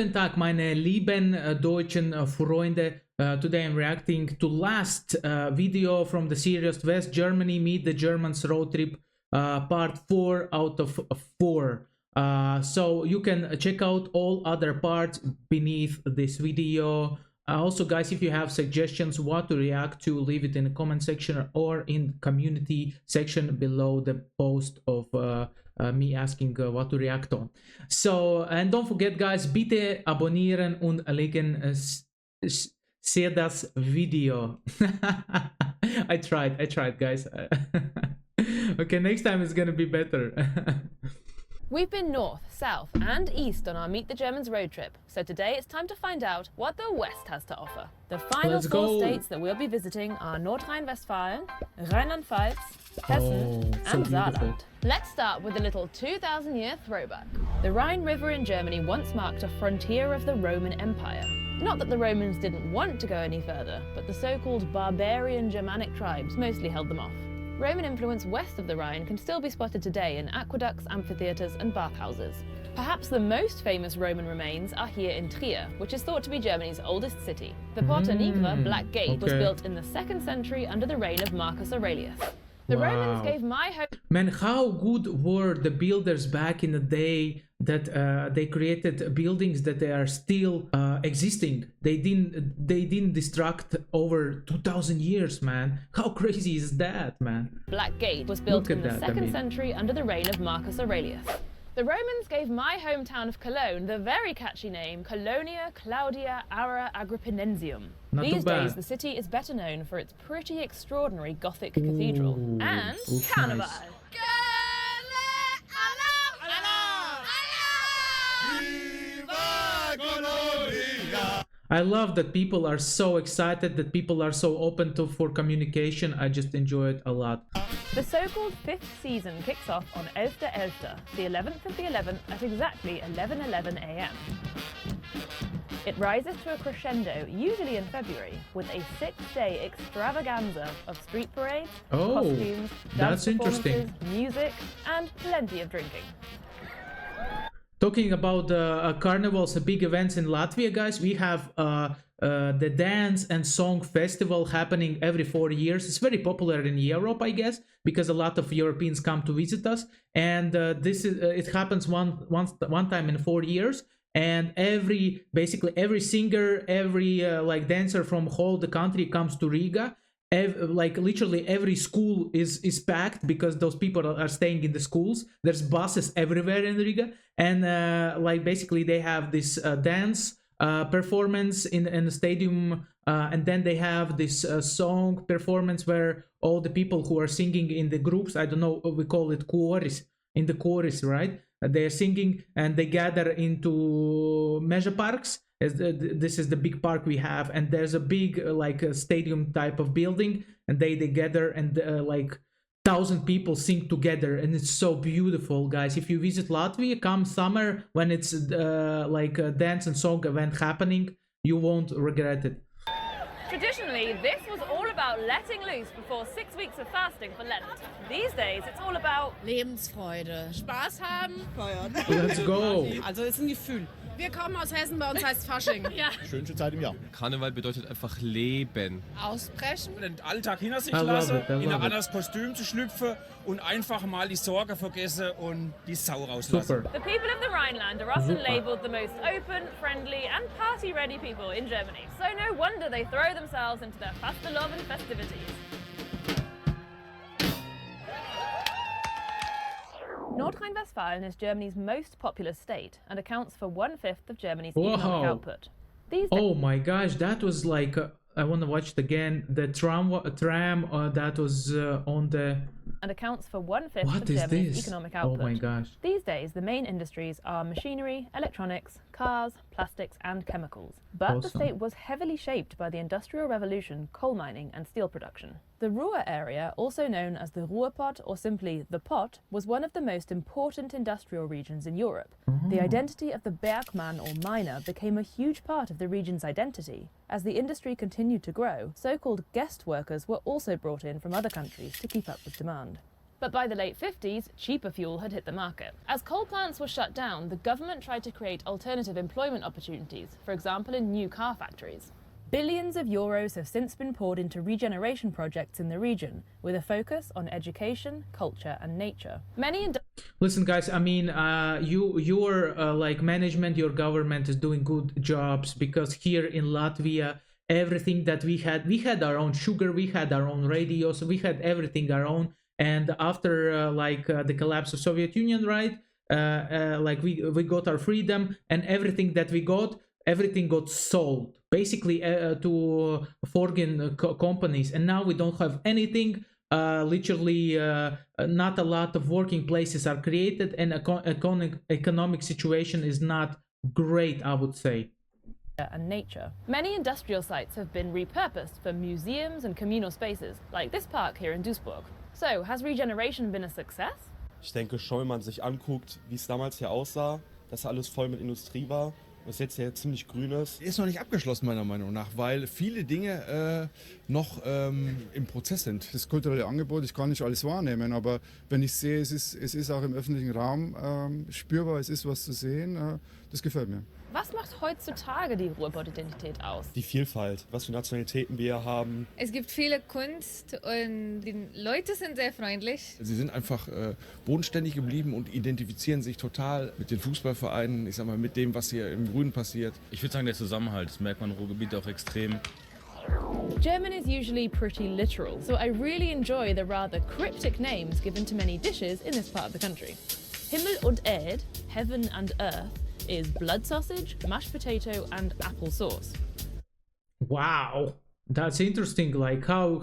Guten Tag, meine lieben deutschen Freunde. Today I'm reacting to last video from the series West Germany Meet the Germans Road Trip, part 4 out of 4. So you can check out all other parts beneath this video. Also, guys, if you have suggestions what to react to, leave it in the comment section or in community section below the post of me asking what to react on. So, and don't forget, guys, bitte abonnieren und liken share das Video. I tried, guys. Okay, next time it's gonna be better. We've been north, south and east on our Meet the Germans road trip, so today it's time to find out what the West has to offer. The final four states that we'll be visiting are North Rhine-Westphalia, Rheinland-Pfalz, Hessen and Saarland. Let's start with a little 2,000-year throwback. The Rhine River in Germany once marked a frontier of the Roman Empire. Not that the Romans didn't want to go any further, but the so-called barbarian Germanic tribes mostly held them off. Roman influence west of the Rhine can still be spotted today in aqueducts, amphitheatres and bathhouses. Perhaps the most famous Roman remains are here in Trier, which is thought to be Germany's oldest city. The Porta Nigra, Black Gate, was built in the 2nd century under the reign of Marcus Aurelius. The Romans gave my home... Man, how good were the builders back in the day that they created buildings that they are still existing. They didn't destruct over 2,000 years, man. How crazy is that, man? Black Gate was built in the 2nd century under the reign of Marcus Aurelius. The Romans gave my hometown of Cologne the very catchy name Colonia Claudia Aura Agrippinensium. These days, the city is better known for its pretty extraordinary Gothic cathedral and Carnival. Nice. I love that people are so excited, that people are so open for communication. I just enjoy it a lot. The so-called 5th season kicks off on 11.11, the 11th of the 11th at exactly 11:11 a.m. It rises to a crescendo, usually in February, with a 6-day extravaganza of street parades, costumes, dance performances, music, and plenty of drinking. Talking about carnivals, big events in Latvia, guys, we have the dance and song festival happening every 4 years. It's very popular in Europe, I guess, because a lot of Europeans come to visit us. And it happens one time in 4 years. And basically every singer, every like dancer from whole the country comes to Riga. Like literally every school is packed because those people are staying in the schools. There's buses everywhere in Riga, and like basically they have this dance performance in the stadium, and then they have this song performance where all the people who are singing in the groups, I don't know, we call it chorus, in the chorus, right? They're singing and they gather into Measure Parks. This is the big park we have, and there's a big like a stadium type of building, and they gather and like 1,000 people sing together, and it's so beautiful, guys. If you visit Latvia, come summer when it's like a dance and song event happening, you won't regret it. Traditionally, this was all about letting loose before 6 weeks of fasting for Lent. These days, it's all about Lebensfreude. Spaß haben. Feiern. Let's go. Also ist ein Gefühl. Wir kommen aus Hessen, bei uns heißt Fasching. Ja. Schönste Zeit im Jahr. Karneval bedeutet einfach Leben. Ausbrechen. Den Alltag hinter sich lassen, in ein anderes Kostüm zu schlüpfen und einfach mal die Sorge vergessen und die Sau rauslassen. Super. The people of the Rhineland are often labelled the most open, friendly and party-ready people in Germany. So no wonder they throw themselves into their Fastelovn festivities. North Rhine-Westphalia is Germany's most populous state and accounts for 1/5 of Germany's economic output. Oh my gosh, that was like I want to watch it again. The tram that was on the and accounts for 1/5 of Germany's economic output. Oh my gosh. These days, the main industries are machinery, electronics, cars, plastics and chemicals. But the state was heavily shaped by the Industrial Revolution, coal mining and steel production. The Ruhr area, also known as the Ruhrpott or simply the Pot, was one of the most important industrial regions in Europe. The identity of the Bergmann or miner became a huge part of the region's identity. As the industry continued to grow, so-called guest workers were also brought in from other countries to keep up with demand. But by the late 50s, cheaper fuel had hit the market. As coal plants were shut down, the government tried to create alternative employment opportunities, for example in new car factories. Billions of euros have since been poured into regeneration projects in the region, with a focus on education, culture and nature. Listen guys, I mean, your like management, your government is doing good jobs, because here in Latvia, everything that we had our own sugar, we had our own radios, we had everything our own. And after the collapse of Soviet Union, right, like we got our freedom, and everything that we got, everything got sold basically to foreign companies, and now we don't have anything. Literally not a lot of working places are created, and economic situation is not great, I would say. And nature. Many industrial sites have been repurposed for museums and communal spaces, like this park here in Duisburg. So, has regeneration been a success? Ich denke schon, wenn man sich anguckt, wie es damals hier aussah, dass alles voll mit Industrie war, was jetzt hier ziemlich grün ist. Ist noch nicht abgeschlossen meiner Meinung nach, weil viele Dinge noch im Prozess sind. Das kulturelle Angebot, ich kann nicht alles wahrnehmen, aber wenn ich sehe, es ist auch im öffentlichen Raum spürbar, es ist was zu sehen, das gefällt mir. Was macht heutzutage die Ruhrpott-Identität aus? Die Vielfalt, was für Nationalitäten wir hier haben. Es gibt viele Kunst und die Leute sind sehr freundlich. Sie sind einfach bodenständig geblieben und identifizieren sich total mit den Fußballvereinen, ich sag mal, mit dem, was hier im Grünen passiert. Ich würde sagen, der Zusammenhalt, das merkt man im Ruhrgebiet auch extrem. German is usually pretty literal, so I really enjoy the rather cryptic names given to many dishes in this part of the country. Himmel und Erd, heaven and earth, is blood sausage, mashed potato and apple sauce. Wow, that's interesting. Like how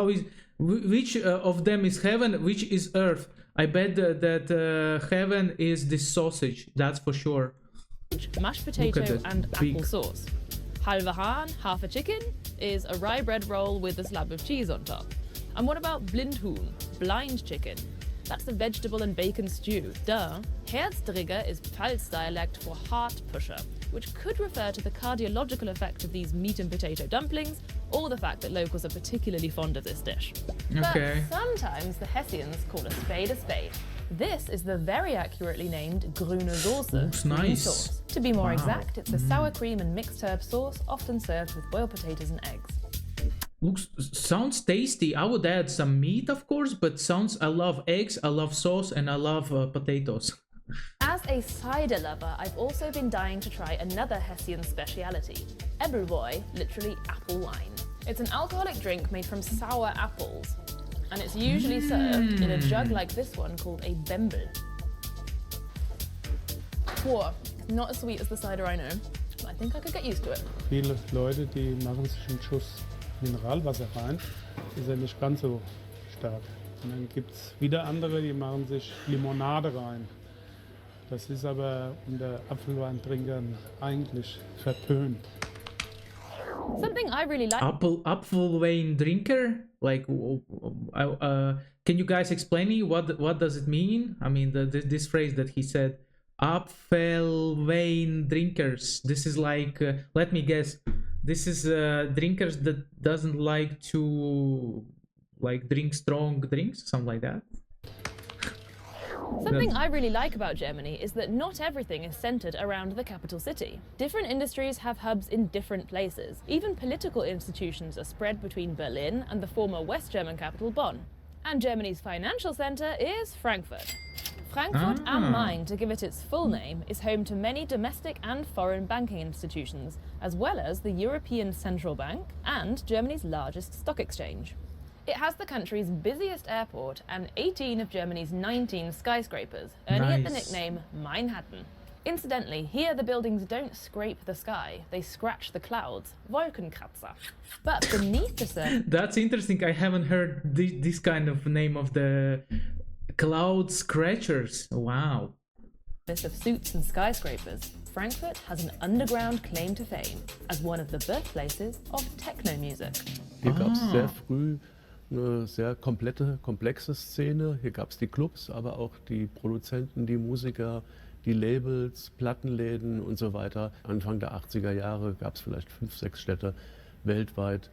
is which of them is heaven, which is earth? I bet that heaven is the sausage, that's for sure. Mashed potato and apple sauce. Halve Hahn, half a chicken, is a rye bread roll with a slab of cheese on top. And what about Blindhuhn, blind chicken? That's a vegetable and bacon stew, duh. Herzdrigger is Pfalz dialect for heart pusher, which could refer to the cardiological effect of these meat and potato dumplings, or the fact that locals are particularly fond of this dish. Okay. But sometimes the Hessians call a spade a spade. This is the very accurately named grüne Soße. Looks nice. Sauce. To be more exact, it's a sour cream and mixed herb sauce, often served with boiled potatoes and eggs. Sounds tasty. I would add some meat, of course, but I love eggs, I love sauce, and I love potatoes. As a cider lover, I've also been dying to try another Hessian speciality, Ebbelwoi, literally apple wine. It's an alcoholic drink made from sour apples, and it's usually served in a jug like this one called a Bembel. Whoa, not as sweet as the cider I know, but I think I could get used to it. Viele Leute, die machen sich einen Schuss Mineralwasser rein, ist ja nicht ganz so stark. Und dann gibt es wieder andere, die machen sich Limonade rein. Das ist aber unter Apfelweintrinkern eigentlich verpönt. Something I really like. Apfelwein drinker? Like, can you guys explain me what does it mean? I mean, this phrase that he said, Apfelwein drinkers. This is like, let me guess. This is drinkers that doesn't like to drink strong drinks, something like that. Something I really like about Germany is that not everything is centered around the capital city. Different industries have hubs in different places. Even political institutions are spread between Berlin and the former West German capital Bonn. And Germany's financial center is Frankfurt. Frankfurt am Main, to give it its full name, is home to many domestic and foreign banking institutions, as well as the European Central Bank and Germany's largest stock exchange. It has the country's busiest airport and 18 of Germany's 19 skyscrapers, earning it the nickname Manhattan. Incidentally, here the buildings don't scrape the sky, they scratch the clouds, Wolkenkratzer. But beneath the surface... That's interesting, I haven't heard this kind of name of the cloud scratchers. Wow. Of suits and skyscrapers, Frankfurt has an underground claim to fame as one of the birthplaces of techno music. Hier gab es sehr früh eine sehr komplexe Szene. Hier gab es die Clubs, aber auch die Produzenten, die Musiker, die Labels, Plattenläden und so weiter. Anfang der 80er Jahre gab es vielleicht 5, 6 Städte weltweit,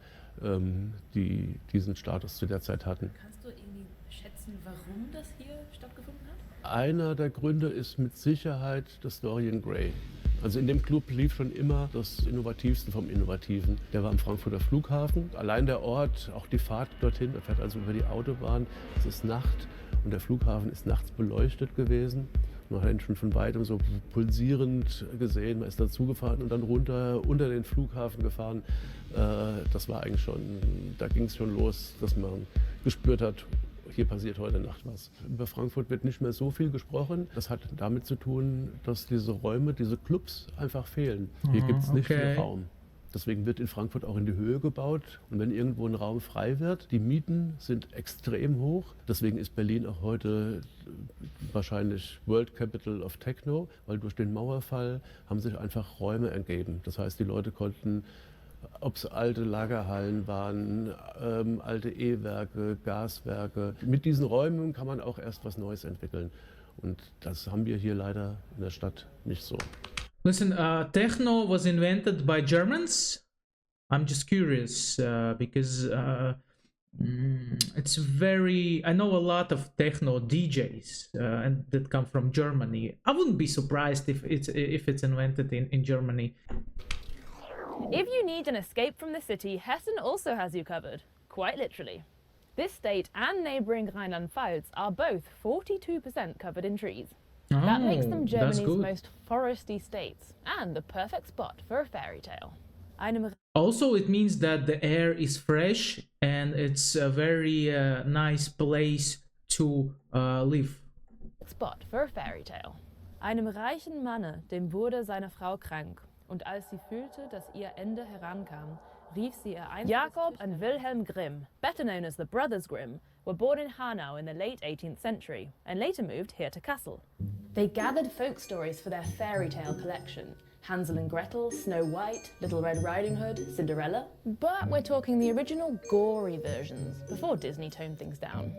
die diesen Status zu der Zeit hatten. Kannst du irgendwie schätzen, warum das hier stattgefunden hat? Einer der Gründe ist mit Sicherheit das Dorian Gray. Also in dem Club lief schon immer das Innovativste vom Innovativen. Der war am Frankfurter Flughafen. Allein der Ort, auch die Fahrt dorthin, er fährt also über die Autobahn, es ist Nacht und der Flughafen ist nachts beleuchtet gewesen. Man hat ihn schon von weitem so pulsierend gesehen, man ist dazugefahren und dann runter unter den Flughafen gefahren. Das war eigentlich schon, da ging es schon los, dass man gespürt hat, hier passiert heute Nacht was. Über Frankfurt wird nicht mehr so viel gesprochen. Das hat damit zu tun, dass diese Räume, diese Clubs einfach fehlen. Hier gibt es nicht viel Raum. Deswegen wird in Frankfurt auch in die Höhe gebaut. Und wenn irgendwo ein Raum frei wird, die Mieten sind extrem hoch. Deswegen ist Berlin auch heute wahrscheinlich World Capital of Techno, weil durch den Mauerfall haben sich einfach Räume ergeben. Das heißt, die Leute konnten, ob es alte Lagerhallen waren, alte E-Werke, Gaswerke. Mit diesen Räumen kann man auch erst was Neues entwickeln. Und das haben wir hier leider in der Stadt nicht so. Listen, techno was invented by Germans. I'm just curious because it's very. I know a lot of techno DJs and that come from Germany. I wouldn't be surprised if it's invented in Germany. If you need an escape from the city, Hessen also has you covered, quite literally. This state and neighbouring Rheinland-Pfalz are both 42% covered in trees. That makes them Germany's most foresty states and the perfect spot for a fairy tale. Also, it means that the air is fresh and it's a very nice place to live. Spot for a fairy tale. Einem reichen Manne, dem wurde seine Frau krank. Und als sie fühlte, dass ihr Ende herankam, rief sie ihr ein. Jakob and Wilhelm Grimm, better known as the Brothers Grimm, were born in Hanau in the late 18th century and later moved here to Kassel. They gathered folk stories for their fairy tale collection. Hansel and Gretel, Snow White, Little Red Riding Hood, Cinderella. But we're talking the original gory versions, before Disney toned things down.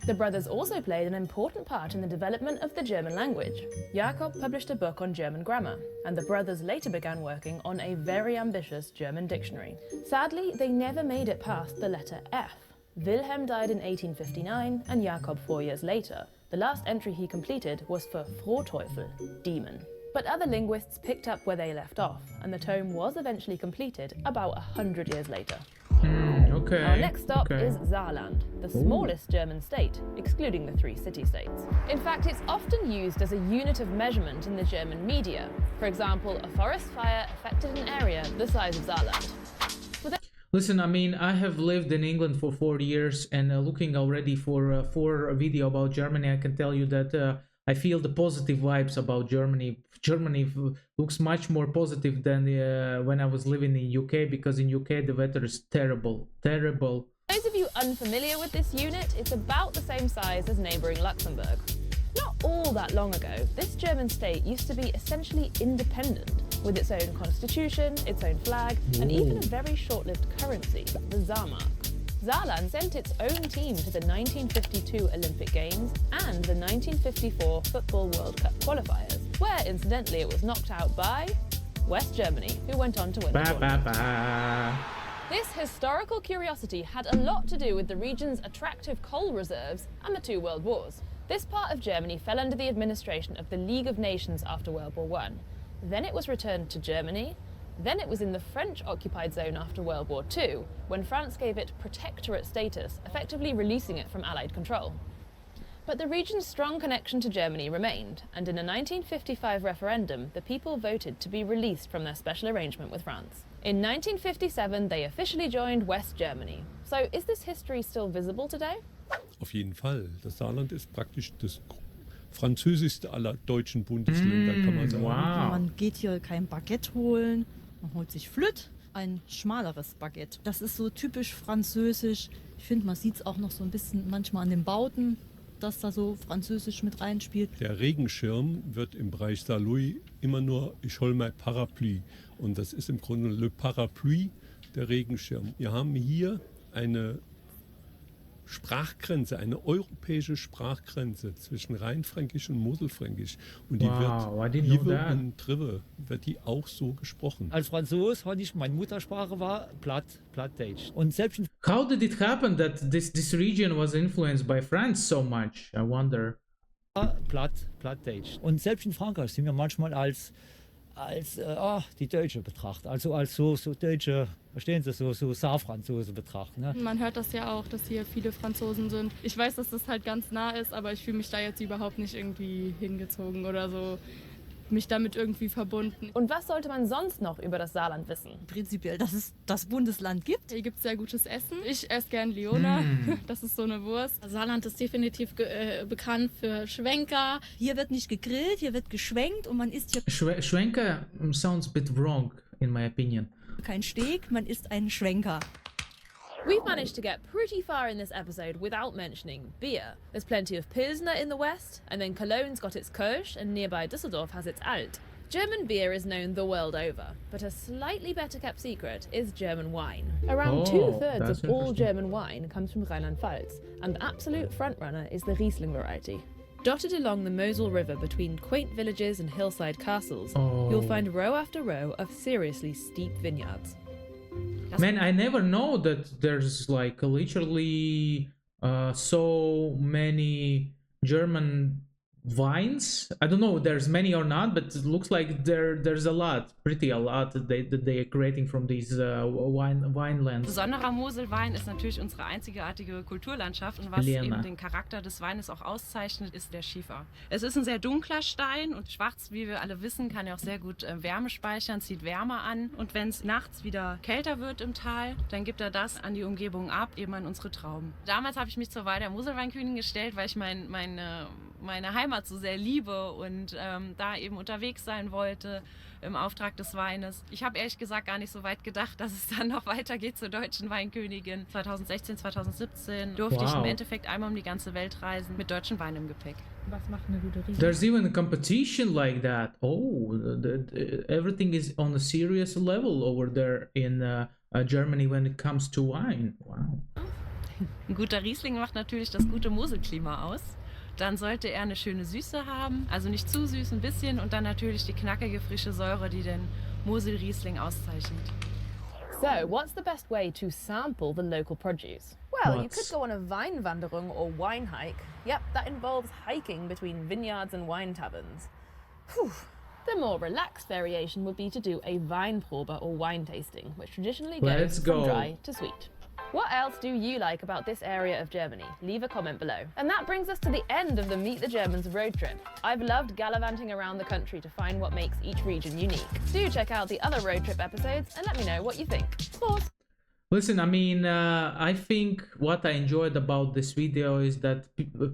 The brothers also played an important part in the development of the German language. Jakob published a book on German grammar, and the brothers later began working on a very ambitious German dictionary. Sadly, they never made it past the letter F. Wilhelm died in 1859 and Jakob 4 years later. The last entry he completed was for Frohteufel, demon. But other linguists picked up where they left off, and the tome was eventually completed about 100 years later. Our next stop is Saarland, the smallest German state, excluding the 3 city-states. In fact, it's often used as a unit of measurement in the German media. For example, a forest fire affected an area the size of Saarland. Listen, I mean, I have lived in England for 4 years, and looking already for a video about Germany, I can tell you that I feel the positive vibes about Germany. Germany looks much more positive than when I was living in UK, because in UK the weather is terrible. Those of you unfamiliar with this unit, it's about the same size as neighbouring Luxembourg. Not all that long ago, this German state used to be essentially independent, with its own constitution, its own flag, and even a very short-lived currency, the Saarmark. Saarland sent its own team to the 1952 Olympic Games and the 1954 Football World Cup qualifiers, where incidentally it was knocked out by West Germany, who went on to win the tournament. This historical curiosity had a lot to do with the region's attractive coal reserves and the 2 world wars. This part of Germany fell under the administration of the League of Nations after World War I. Then it was returned to Germany. Then it was in the French-occupied zone after World War II, when France gave it protectorate status, effectively releasing it from Allied control. But the region's strong connection to Germany remained, and in a 1955 referendum, the people voted to be released from their special arrangement with France. In 1957, they officially joined West Germany. So is this history still visible today? Auf jeden Fall. Das Saarland ist praktisch das französischste aller deutschen Bundesländer, kann man sagen. Wow. Man geht hier kein Baguette holen, man holt sich Flöt, ein schmaleres Baguette. Das ist so typisch französisch. Ich finde, man sieht es auch noch so ein bisschen manchmal an den Bauten, dass da so französisch mit reinspielt. Der Regenschirm wird im Bereich Saarlouis immer nur ich hol mein Parapluie. Und das ist im Grunde le Parapluie, der Regenschirm. Wir haben hier eine Sprachgrenze, eine europäische Sprachgrenze zwischen Rheinfränkisch und Moselfränkisch. Und die wird Iwe und Trive, wird die auch so gesprochen. Als Franzos hatte ich, meine Muttersprache war Plattdeutsch. Und selbst How did it happen that this region was influenced by France so much? I wonder. Plattdeutsch. Und selbst in Frankreich sind wir manchmal als die Deutsche betrachtet. Also als so Deutsche, verstehen Sie, so Saarfranzose betrachten. Ne? Man hört das ja auch, dass hier viele Franzosen sind. Ich weiß, dass das halt ganz nah ist, aber ich fühle mich da jetzt überhaupt nicht irgendwie hingezogen oder so, mich damit irgendwie verbunden. Und was sollte man sonst noch über das Saarland wissen? Prinzipiell, dass es das Bundesland gibt. Hier gibt es sehr gutes Essen. Ich esse gern Leona, das ist so eine Wurst. Saarland ist definitiv bekannt für Schwenker. Hier wird nicht gegrillt, hier wird geschwenkt und man isst hier... Schwenker sounds a bit wrong, in my opinion. Kein Steak, man isst einen Schwenker. We've managed to get pretty far in this episode without mentioning beer. There's plenty of Pilsner in the west, and then Cologne's got its Kölsch, and nearby Düsseldorf has its Alt. German beer is known the world over, but a slightly better kept secret is German wine. Around 2/3 of all German wine comes from Rheinland-Pfalz, and the absolute frontrunner is the Riesling variety. Dotted along the Mosel River between quaint villages and hillside castles, you'll find row after row of seriously steep vineyards. Man, I never know that there's like literally so many German vines. I don't know if there's many or not, but it looks like there's a lot that they are creating from these winelands. Besonderer Moselwein ist natürlich unsere einzigartige Kulturlandschaft und was eben den Charakter des Weines auch auszeichnet, ist der Schiefer. Es ist ein sehr dunkler Stein und schwarz, wie wir alle wissen, kann ja auch sehr gut Wärme speichern, zieht Wärme an und wenn es nachts wieder kälter wird im Tal, dann gibt er das an die Umgebung ab, eben an unsere Trauben. Damals habe ich mich zur Wahl der Moselweinkönigin gestellt, weil ich meine Heimat so sehr liebe und da eben unterwegs sein wollte im Auftrag des Weines. Ich habe ehrlich gesagt gar nicht so weit gedacht, dass es dann noch weitergeht zur deutschen Weinkönigin. 2016, 2017 durfte ich im Endeffekt einmal um die ganze Welt reisen mit deutschen Wein im Gepäck. Was macht eine gute Riesling? There's even a competition like that. Everything is on a serious level over there in Germany when it comes to wine. Wow. Ein guter Riesling macht natürlich das gute Moselklima aus. Dann sollte er eine schöne Süße haben, also nicht zu süß, ein bisschen und dann natürlich die knackige frische Säure, die den Mosel-Riesling auszeichnet. So, what's the best way to sample the local produce? Well, you could go on a Weinwanderung or wine hike. Yep, that involves hiking between vineyards and wine taverns. Whew. The more relaxed variation would be to do a Weinprobe or wine tasting, which traditionally goes from dry to sweet. What else do you like about this area of Germany? Leave a comment below. And that brings us to the end of the Meet the Germans road trip. I've loved gallivanting around the country to find what makes each region unique. Do check out the other road trip episodes and let me know what you think. Pause. Listen, I mean, I think what I enjoyed about this video is that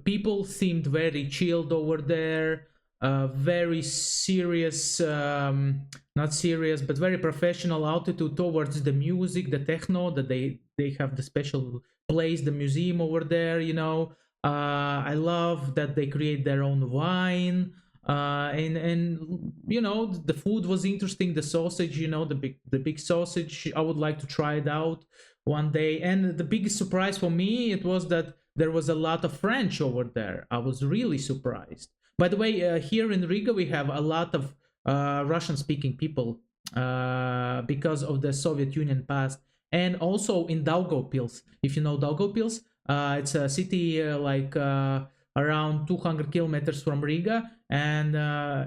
people seemed very chilled over there, very serious, not serious, but very professional attitude towards the music, the techno, that they have the special place, the museum over there, you know. I love that they create their own wine, and you know, the food was interesting, the sausage, you know, the big sausage. I would like to try it out one day. And the biggest surprise for me, it was that there was a lot of French over there. I was really surprised. By the way, here in Riga we have a lot of Russian-speaking people because of the Soviet Union past. And also in Daugavpils, if you know Daugavpils, it's a city around 200 kilometers from Riga, and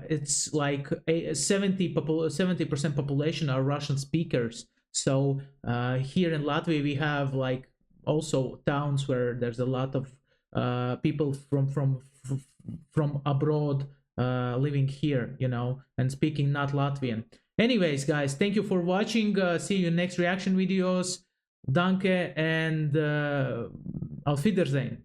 it's like 70% population are Russian speakers. So here in Latvia we have like also towns where there's a lot of people from abroad living here, you know, and speaking not Latvian. Anyways, guys, thank you for watching. See you in next reaction videos. Danke and auf Wiedersehen.